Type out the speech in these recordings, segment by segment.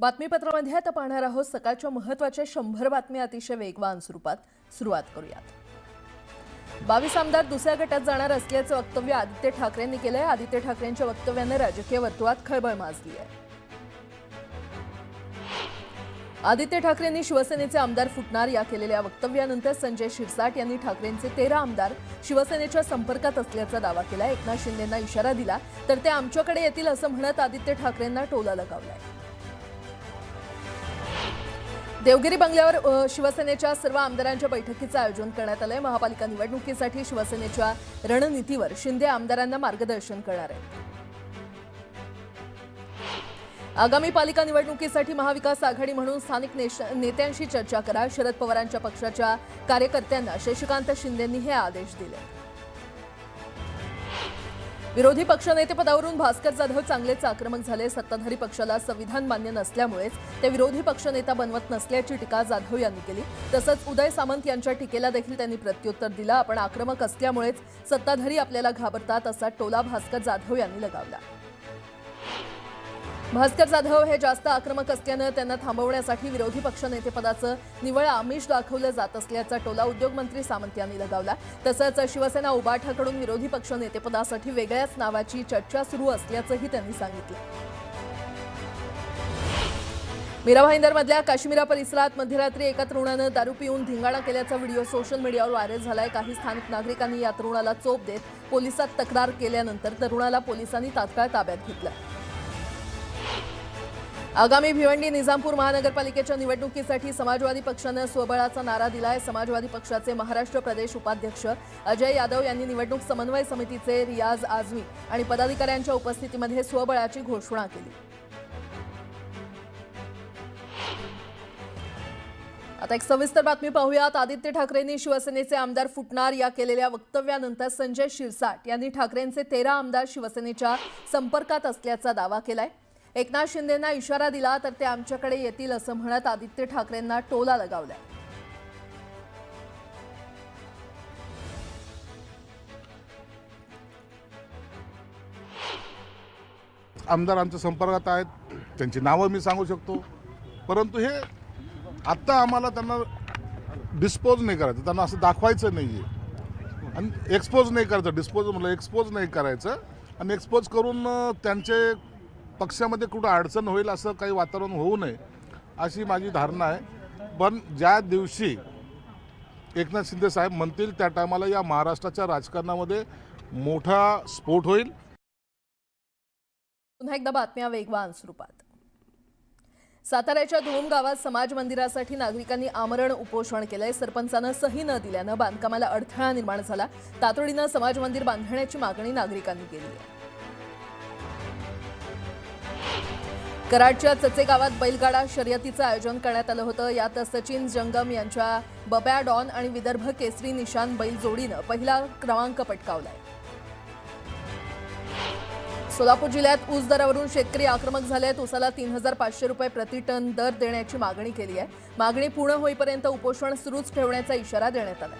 बातमीपत्रामध्ये आता पाहणार आहोत सकाळच्या महत्त्वाच्या 100 बातम्या अतिशय वेगवान स्वरूपात. सुरुवात करूयात. 22 आमदार दुसऱ्या गटात जाणार असल्याचं वक्तव्य आदित्य ठाकरेंनी केलंय. आदित्य ठाकरेंच्या वक्तव्याने राजकीय वर्तुळात खळबळ माजली आहे. आदित्य ठाकरेंनी शिवसेनेचे आमदार फुटणार या केलेल्या वक्तव्यानंतर संजय शिरसाट यांनी ठाकरेंचे 13 आमदार शिवसेनेच्या संपर्कात असल्याचा दावा केला. एकनाथ शिंदेंना इशारा दिला तर ते आमच्याकडे येतील असं म्हणत आदित्य ठाकरेंना टोला लगावलाय. देवगिरी बंगल्यावर शिवसेनेच्या सर्व आमदारांच्या बैठकीचं आयोजन करण्यात आलंय. महापालिका निवडणुकीसाठी शिवसेनेच्या रणनीतीवर शिंदे आमदारांना मार्गदर्शन करणार आहेत. आगामी पालिका निवडणुकीसाठी महाविकास आघाडी म्हणून स्थानिक नेत्यांशी चर्चा करा. शरद पवारांच्या पक्षाच्या कार्यकर्त्यांना शशिकांत शिंदेंनी हे आदेश दिले. विरोधी पक्षनेतेपदावरून भास्कर जाधव चांगलेच आक्रमक झाले. सत्ताधारी पक्षाला संविधान मान्य नसल्यामुळेच ते विरोधी पक्षनेता बनवत नसल्याची टीका जाधव यांनी केली. तसंच उदय सामंत यांच्या टीकेला देखील त्यांनी प्रत्युत्तर दिलं. आपण आक्रमक असल्यामुळेच सत्ताधारी आपल्याला घाबरतात असा टोला भास्कर जाधव यांनी लगावला. भास्कर जाधव हे जास्त आक्रमक असल्यानं त्यांना थांबवण्यासाठी विरोधी पक्षनेतेपदाचं निव्वळ आमिष दाखवलं जात असल्याचा टोला उद्योगमंत्री सामंत यांनी लगावला. तसंच शिवसेना उबाठाकडून विरोधी पक्षनेतेपदासाठी वेगळ्याच नावाची चर्चा सुरू असल्याचंही त्यांनी सांगितलं. मीरा भाईंदरमधल्या काश्मीरा परिसरात मध्यरात्री एका तरुणानं दारू पिऊन धिंगाणा केल्याचा व्हिडिओ सोशल मीडियावर व्हायरल झालाय. काही स्थानिक नागरिकांनी या तरुणाला चोप देत पोलिसात तक्रार केल्यानंतर तरुणाला पोलिसांनी तात्काळ ताब्यात घेतलं. आगामी भिवंडी निजामपूर महानगरपालिकेच्या निवडणुकीसाठी समाजवादी पक्षानं स्वबळाचा नारा दिलाय. समाजवादी पक्षाचे महाराष्ट्र प्रदेश उपाध्यक्ष अजय यादव यांनी निवडणूक समन्वय समितीचे रियाज आझमी आणि पदाधिकाऱ्यांच्या उपस्थितीमध्ये स्वबळाची घोषणा केली. आता एक सविस्तर बातमी पाहूयात. आदित्य ठाकरेंनी शिवसेनेचे आमदार फुटणार या केलेल्या वक्तव्यानंतर संजय शिरसाट यांनी ठाकरेंचे 13 आमदार शिवसेनेच्या संपर्कात असल्याचा दावा केलाय. एकनाथ शिंदेंना इशारा दिला तर ते आमच्याकडे येतील असं म्हणत आदित्य ठाकरेंना टोला लगावलाय. आमदार आमच्या संपर्कात आहेत, त्यांची नावं मी सांगू शकतो, परंतु हे आत्ता आम्हाला त्यांना डिस्पोज नाही करायचं, त्यांना असं दाखवायचं नाही आहे आणि एक्सपोज नाही करायचं. डिस्पोज म्हणलं एक्सपोज नाही करायचं आणि एक्सपोज करून त्यांचे पक्षामध्ये कुठं अडचण होईल असं काही वातावरण होऊ नये अशी माझी धारणा आहे. पण ज्या दिवशी एकनाथ शिंदे साहेब म्हणतील त्या टायमाला या महाराष्ट्राच्या राजकारणामध्ये मोठा स्फोट होईल. पुन्हा एकदा बातम्या वेगवान स्वरूपात. साताऱ्याच्या धोम गावात समाज मंदिरासाठी नागरिकांनी आमरण उपोषण केलंय. सरपंचानं सही न दिल्यानं बांधकामाला अडथळा निर्माण झाला. तातडीनं समाज मंदिर बांधण्याची मागणी नागरिकांनी केली आहे. कराडच्या चचे गावात बैलगाडा शर्यतीचं आयोजन करण्यात आलं होतं. यात सचिन जंगम यांच्या बब्या डॉन आणि विदर्भ केसरी निशान बैल जोडीनं पहिला क्रमांक पटकावलाय. सोलापूर जिल्ह्यात ऊस दरावरून शेतकरी आक्रमक झाले आहेत. ऊसाला 3,500 रुपये प्रति टन दर देण्याची मागणी केली आहे. मागणी पूर्ण होईपर्यंत उपोषण सुरूच ठेवण्याचा इशारा देण्यात आला.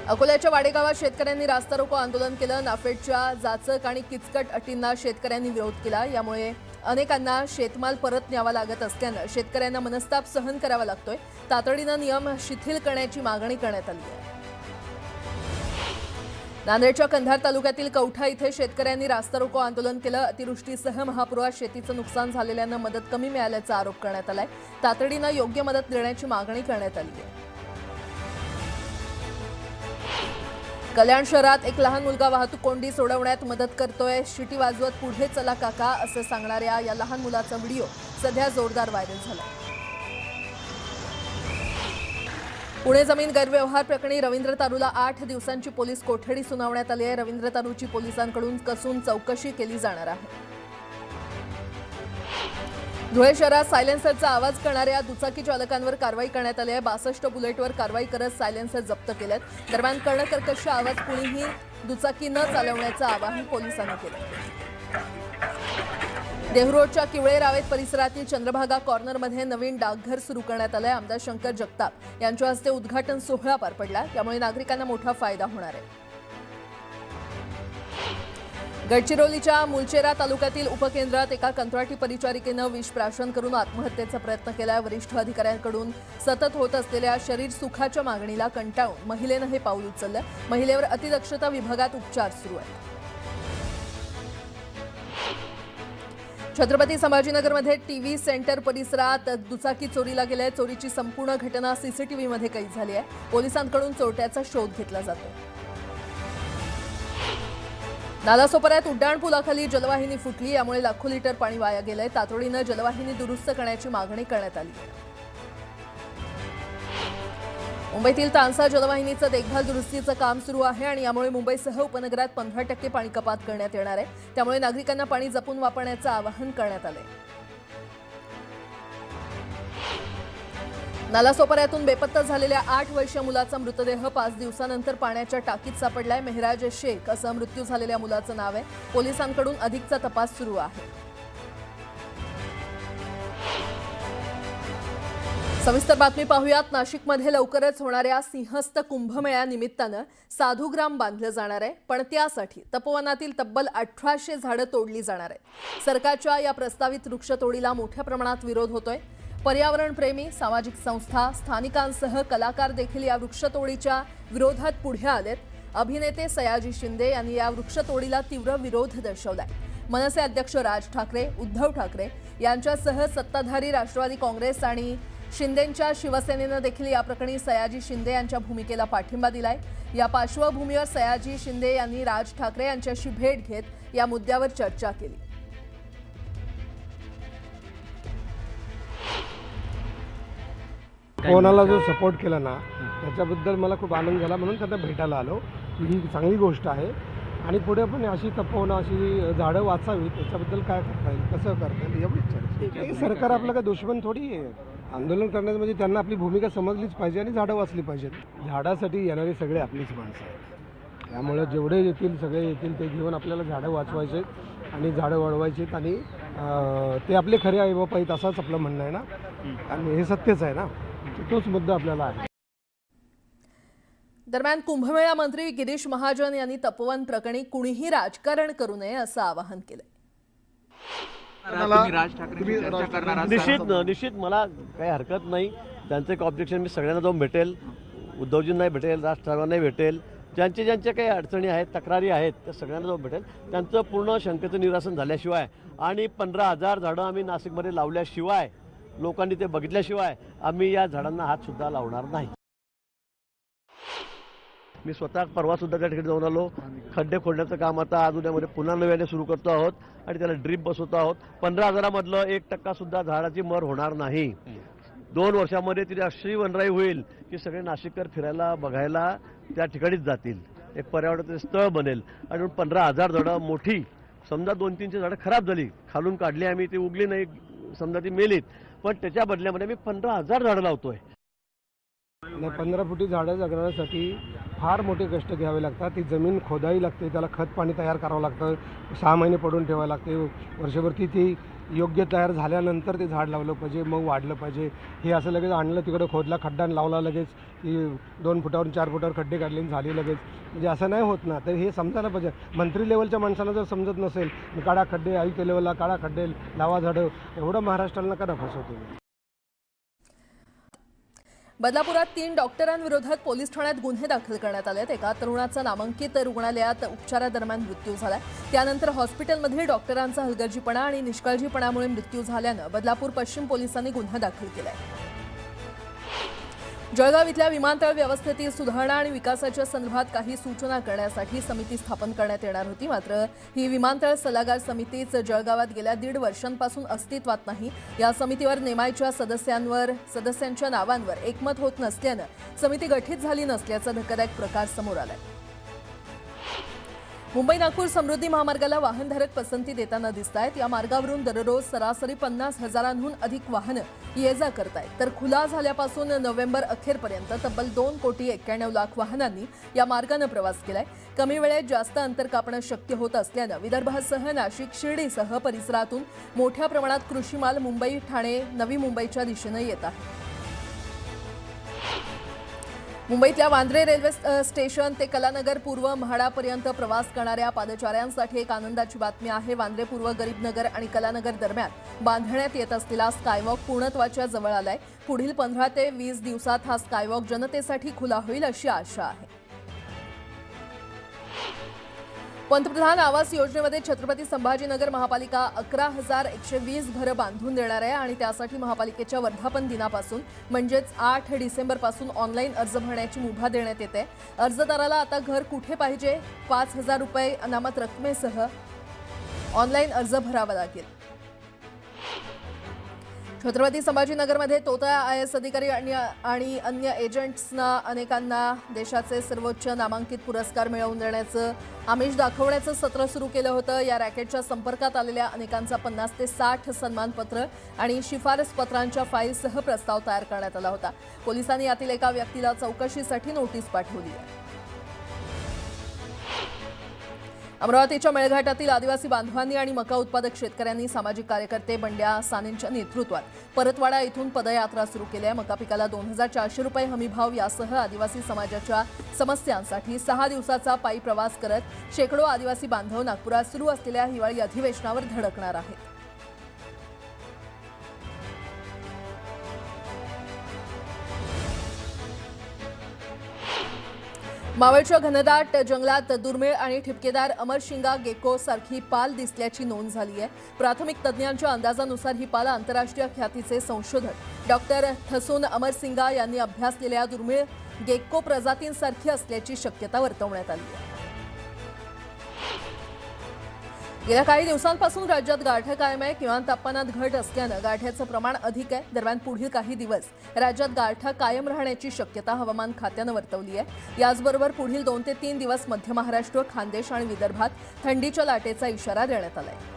अकोल्याच्या वाडेगावात शेतकऱ्यांनी रास्ता रोको आंदोलन केलं. नाफेडच्या जाचक आणि किचकट अटींना शेतकऱ्यांनी विरोध केला. यामुळे अनेकांना शेतमाल परत न्यावा लागत असल्यानं शेतकऱ्यांना मनस्ताप सहन करावा लागतोय. तातडीनं नियम शिथिल करण्याची मागणी करण्यात आली आहे. नांदेडच्या कंधार तालुक्यातील कवठा इथे शेतकऱ्यांनी रास्ता रोको आंदोलन केलं. अतिवृष्टीसह महापुरात शेतीचं नुकसान झालेल्यांना मदत कमी मिळाल्याचा आरोप करण्यात आलाय. तातडीनं योग्य मदत देण्याची मागणी करण्यात आली आहे. कल्याण शहरात एक लहान मुलगा वाहतूक कोंडी सोडवण्यात मदत करतोय. शिटी वाजवत पुढे चला काका असं सांगणाऱ्या या लहान मुलाचा व्हिडिओ सध्या जोरदार व्हायरल झाला. पुणे जमीन गैरव्यवहार प्रकरणी रवींद्र तारूला 8 दिवसांची पोलीस कोठडी सुनावण्यात आली आहे. रवींद्र तारूची पोलिसांकडून कसून चौकशी केली जाणार आहे. धुळे शहरात सायलेन्सरचा आवाज करणाऱ्या दुचाकी चालकांवर कारवाई करण्यात आली आहे. 62 बुलेटवर कारवाई करत सायलेन्सर जप्त केलेत. दरम्यान कर्णकर्कश आवाज कुणीही दुचाकी न चालवण्याचं आवाहन पोलिसांनी केलं. देहरोडच्या किवळे रावेत परिसरातील चंद्रभागा कॉर्नरमध्ये नवीन डाकघर सुरू करण्यात आलंय. आमदार शंकर जगताप यांच्या हस्ते उद्घाटन सोहळा पार पडला. त्यामुळे नागरिकांना मोठा फायदा होणार आहे. गडचिरोलीच्या मुलचेरा तालुक्यातील उपकेंद्रात एका कंत्राटी परिचारिकेनं विष प्राशन करून आत्महत्येचा प्रयत्न केलाय। वरिष्ठ अधिकाऱ्यांकडून सतत होत असलेल्या शरीर सुखाच्या मागणीला कंटाळून महिलेनं हे पाऊल उचललं। महिलेवर अतिदक्षता विभागात उपचार सुरू आहेत। छत्रपती संभाजीनगरमध्ये टीव्ही सेंटर परिसरात दुचाकी चोरीला गेल्या। चोरीची संपूर्ण घटना सीसीटीव्हीमध्ये कैद झाली आहे। पोलिसांकडून चोरट्याचा शोध घेतला जातो। नालासोपाऱ्यात उड्डाणपुलाखाली जलवाहिनी फुटली, यामुळे लाखो लिटर पाणी वाया गेलंय। तातडीनं जलवाहिनी दुरुस्त करण्याची मागणी करण्यात आली आहे। मुंबईतील तानसा जलवाहिनीचं देखभाल दुरुस्तीचं काम सुरू आहे आणि यामुळे मुंबईसह उपनगरात 15% पाणी कपात करण्यात येणार आहे। त्यामुळे नागरिकांना पाणी जपून वापरण्याचं आवाहन करण्यात आलंय। नालासोपाऱ्यातून बेपत्ता झालेल्या 8 वर्षीय मुलाचा मृतदेह 5 दिवसानंतर पाण्याच्या टाकीत सापडलाय। मेहराज शेख असं मृत्यू झालेल्या मुलाचं नाव आहे। पोलिसांकडून अधिकचा तपास सुरू आहे। सविस्तर बातमी पाहूयात। नाशिकमध्ये लवकरच होणाऱ्या सिंहस्थ कुंभमेळ्यानिमित्तानं साधुग्राम बांधलं जाणार आहे, पण त्यासाठी तपोवनातील तब्बल 1800 झाडं तोडली जाणार आहेत। सरकारच्या या प्रस्तावित वृक्षतोडीला मोठ्या प्रमाणात विरोध होतोय। पर्यावरणप्रेमी, सामाजिक संस्था, स्थानिकांसह कलाकार देखील या वृक्षतोडीच्या विरोधात पुढे आलेत। अभिनेते सयाजी शिंदे यांनी या वृक्षतोडीला तीव्र विरोध दर्शवलाय। मनसे अध्यक्ष राज ठाकरे, उद्धव ठाकरे यांच्यासह सत्ताधारी राष्ट्रवादी काँग्रेस आणि शिंदेंच्या शिवसेनेनं देखील या प्रकरणी सयाजी शिंदे यांच्या भूमिकेला पाठिंबा दिलाय। या पार्श्वभूमीवर सयाजी शिंदे यांनी राज ठाकरे यांच्याशी भेट घेत या मुद्द्यावर चर्चा केली। कोणाला जो सपोर्ट केला ना त्याच्याबद्दल मला खूप आनंद झाला, म्हणून त्यांना भेटायला आलो। ही चांगली गोष्ट आहे आणि पुढे पण अशी तपोवन, अशी झाडं वाचावीत, त्याच्याबद्दल काय करता येईल, कसं करता येईल एवढी सरकार आपलं काय दुश्मन थोडी आहे। आंदोलन करण्याचं म्हणजे त्यांना आपली भूमिका समजलीच पाहिजे आणि झाडं वाचली पाहिजेत। झाडासाठी येणारे सगळे आपलीच माणसं आहेत, त्यामुळे जेवढे येतील सगळे येतील ते घेऊन आपल्याला झाडं वाचवायचे आणि झाडं वाढवायचीत आणि ते आपले खरे आई बाप आहेत असंच आपलं म्हणणं आहे ना, आणि हे सत्यच आहे ना, तोच मुद्दा आपल्याला आहे। दरम्यान कुंभमेळा मंत्री गिरीश महाजन यांनी तपोवन प्रकरणी कुणीही राजकारण करू नये असं आवाहन केलंय। निश्चित मला काही हरकत नाही। त्यांचं एक ऑब्जेक्शन मी सगळ्यांना जाऊन भेटेल, उद्धवजींनाही भेटेल, राज ठाकरेंनाही भेटेल, ज्यांच्या काही अडचणी आहेत, तक्रारी आहेत, त्या सगळ्यांना जाऊन भेटेल। त्यांचं पूर्ण शंकेचं निरसन झाल्याशिवाय आणि 15,000 झाडं आम्ही नाशिकमध्ये लावल्याशिवाय, लोकांनी ते बघितल्याशिवाय आम्ही या झाडांना हात सुद्धा लावणार नाही। मी स्वतः परवासुद्धा त्या ठिकाणी जाऊन आलो। खड्डे खोदण्याचं काम आता आज उद्यामध्ये पुन्हा नव्याने सुरू करतो आहोत आणि त्याला ड्रीप बसवतो आहोत। 15,000मधलं 1% सुद्धा झाडाची मर होणार नाही। 2 वर्षामध्ये तिथे अशी वनराई होईल की सगळे नाशिककर फिरायला बघायला त्या ठिकाणीच जातील। एक पर्यावरणाचं स्थळ बनेल आणि 15,000 झाडं मोठी, समजा 2-300 झाडं खराब झाली, खालून काढली आम्ही, ती उगली नाही, समजा ती मेलीत, पण त्याच्या बदल्यामध्ये मी 15,000 झाडं लावतोय। 15 फुटी झाडं जगण्यासाठी फार मोठे कष्ट घ्यावे लागतात। ती जमीन खोदावी लागते, त्याला खत पाणी तयार करावं लागतं, 6 महिने पडून ठेवावं लागते, वर्षभर ती योग्य तयार झाल्यानंतर ते झाड लावलं पाहिजे, मग वाढलं पाहिजे। हे असं लगेच आणलं, तिकडं खोदला, खड्डा लावला, लगेच ती 2 फुटावरून 4 फुटावर खड्डे काढले झाली लगेच, म्हणजे असं नाही होत ना। तर हे समजायला पाहिजे। मंत्री लेवलच्या माणसाला जर समजत नसेल, काढा खड्डे, आयुक्त लेवलला काढा खड्डे, लावा झाडं, एवढं महाराष्ट्राला नका फसवतो। बदलापुरात 3 डॉक्टरांविरोधात पोलीस ठाण्यात गुन्हे दाखल करण्यात आले आहेत। एका तरुणाचा नामांकित रुग्णालयात उपचारादरम्यान मृत्यू झाला। त्यानंतर हॉस्पिटलमध्ये डॉक्टरांचा हलगर्जीपणा आणि निष्काळजीपणामुळे मृत्यू झाल्यानं बदलापूर पश्चिम पोलिसांनी गुन्हा दाखल केलाय। जळगाव इथल्या विमानतळ व्यवस्थेतील सुधारणा आणि विकासाच्या संदर्भात काही सूचना करण्यासाठी समिती स्थापन करण्यात येणार होती, मात्र ही विमानतळ सल्लागार समितीच जळगावात गेल्या 1.5 वर्षांपासून अस्तित्वात नाही। या समितीवर नेमायच्या सदस्यांच्या नावांवर एकमत होत नसल्यानं समिती गठीत झाली नसल्याचा धक्कादायक प्रकार समोर आलाय। मुंबई नागपूर समृद्धी महामार्गाला वाहनधारक पसंती देताना दिसतायत। या मार्गावरून दररोज सरासरी 50,000हून अधिक वाहनं ये जा करतायत, तर खुला झाल्यापासून नोव्हेंबर अखेरपर्यंत तब्बल 2,91,00,000 वाहनांनी या मार्गाने प्रवास केलाय। कमी वेळेत जास्त अंतर कापणं शक्य होत असल्यानं विदर्भासह नाशिक, शिर्डीसह परिसरातून मोठ्या प्रमाणात कृषी माल मुंबई, ठाणे, नवी मुंबईच्या दिशेने येत आहे। मुंबईतल्या वांद्रे रेल्वे स्टेशन ते कलानगर पूर्व म्हाडापर्यंत प्रवास करणाऱ्या पादचाऱ्यांसाठी एक आनंदाची बातमी आहे. वांद्रे पूर्व, गरीबनगर आणि कलानगर दरम्यान बांधण्यात येत असलेला स्कायवॉक पूर्णत्वाच्या जवळ आलाय. पुढील 15 ते 20 दिवसात हा स्कायवॉक जनतेसाठी खुला होईल अशी आशा आहे. पंतप्रधान आवास योजनेमध्ये छत्रपती संभाजीनगर महापालिका 11,120 घरं बांधून देणार आहे आणि त्यासाठी महापालिकेच्या वर्धापन दिनापासून म्हणजेच 8 डिसेंबरपासून ऑनलाईन अर्ज भरण्याची मुभा देण्यात येते. अर्जदाराला आता घर कुठे पाहिजे, 5,000 रुपये अनामत रकमेसह ऑनलाईन अर्ज भरावा लागेल. छत्रपती संभाजीनगरमध्ये तोतया IAS अधिकारी आणि अन्य एजंट्सना अनेकांना देशाचे सर्वोच्च नामांकित पुरस्कार मिळवून देण्याचं आमिष दाखवण्याचं सत्र सुरू केलं होतं. या रॅकेटच्या संपर्कात आलेल्या अनेकांचा 50 ते 60 सन्मानपत्र आणि शिफारस पत्रांच्या फाईलसह प्रस्ताव तयार करण्यात आला होता. पोलिसांनी यातील एका व्यक्तीला चौकशीसाठी नोटीस पाठवली आहे. अमरावतीच्या मेळघाटातील आदिवासी बांधवांनी आणि मका उत्पादक शेतकऱ्यांनी सामाजिक कार्यकर्ते बंड्या सानेंच्या नेतृत्वात परतवाडा येथून पदयात्रा सुरू केली आहे. मका पिकाला 2,400 रुपये हमीभाव यासह आदिवासी समाजाच्या समस्यांसाठी 6 दिवसाचा पायी प्रवास करत शेकडो आदिवासी बांधव नागपुरात सुरू असलेल्या हिवाळी अधिवेशनावर धडकणार आहेत. मावळच्या घनदाट जंगलात दुर्मिळ आणि ठिपकेदार अमरशिंगा गेको सारखी पाल दिसल्याची नोंद झाली आहे. प्राथमिक तज्ज्ञांच्या अंदाजानुसार ही पाल आंतरराष्ट्रीय ख्यातीचे संशोधक डॉक्टर थसून अमरसिंगा यांनी अभ्यासलेल्या दुर्मिळ गेक्को प्रजातींसारखी असल्याची शक्यता वर्तवण्यात आली आहे. गेल्या काही दिवसांपासून राज्यात गारठा कायम आहे. किमान तापमानात घट असल्यानं गारठ्याचं प्रमाण अधिक आहे. दरम्यान पुढील काही दिवस राज्यात गारठा कायम राहण्याची शक्यता हवामान खात्यानं वर्तवली आहे. याचबरोबर पुढील 2 ते 3 दिवस मध्य महाराष्ट्र, खानदेश आणि विदर्भात थंडीच्या लाटेचा इशारा देण्यात आला आहे.